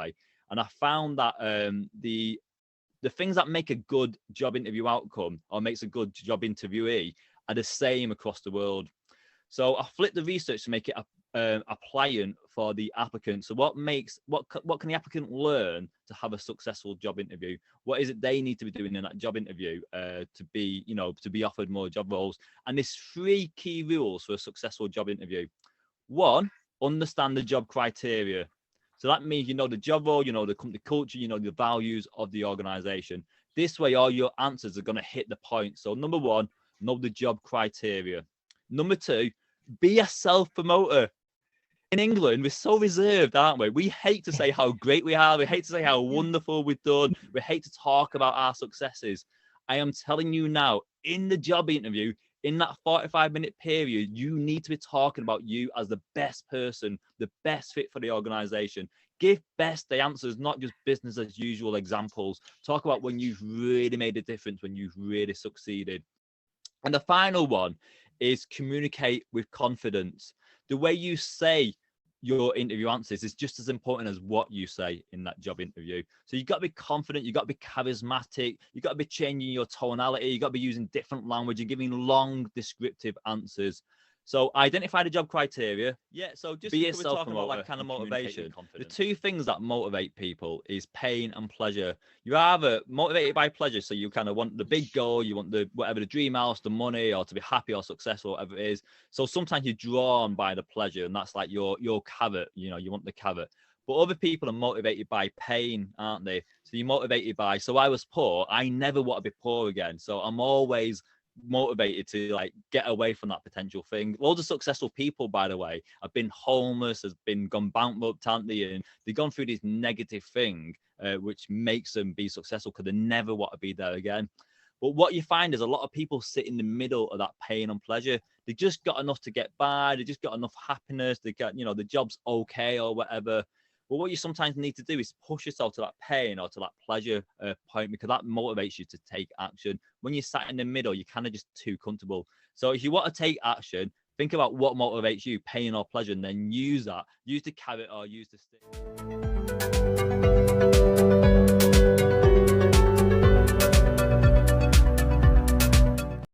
way. And I found that the things that make a good job interview outcome or makes a good job interviewee are the same across the world. So I flipped the research to make it appliant for the applicant. So what can the applicant learn to have a successful job interview? What is it they need to be doing in that job interview to be offered more job roles? And there's 3 key rules for a successful job interview. 1, understand the job criteria. So that means you know the job role, you know the company culture, you know the values of the organization. This way, all your answers are going to hit the point. So number 1, know the job criteria. Number 2, be a self-promoter. In England, we're so reserved, aren't we? We hate to say how great we are. We hate to say how wonderful we've done. We hate to talk about our successes. I am telling you now, in the job interview, in that 45-minute period, you need to be talking about you as the best person, the best fit for the organization. Give best the answers, not just business as usual examples. Talk about when you've really made a difference, when you've really succeeded. And the final one is communicate with confidence. The way you say your interview answers is just as important as what you say in that job interview. So you've got to be confident, you've got to be charismatic, you've got to be changing your tonality, you've got to be using different language and giving long descriptive answers. So identify the job criteria. Yeah, so just be yourself, talking about like kind of motivation. The 2 things that motivate people is pain and pleasure. You're either motivated by pleasure, so you kind of want the big goal, you want the dream house, the money, or to be happy or successful, whatever it is. So sometimes you're drawn by the pleasure, and that's like your carrot. You know, you want the carrot. But other people are motivated by pain, aren't they? So you're motivated by, so I was poor, I never want to be poor again. So I'm always motivated to like get away from that potential thing. Loads of successful people, by the way, have been homeless, has been gone bankrupt, haven't they? And they've gone through this negative thing, which makes them be successful because they never want to be there again. But what you find is a lot of people sit in the middle of that pain and pleasure. They just got enough to get by. They just got enough happiness. They got, the job's okay or whatever. But what you sometimes need to do is push yourself to that pain or to that pleasure point, because that motivates you to take action. When you're sat in the middle, you're kind of just too comfortable. So if you want to take action, think about what motivates you, pain or pleasure, and then use that. Use the carrot or use the stick.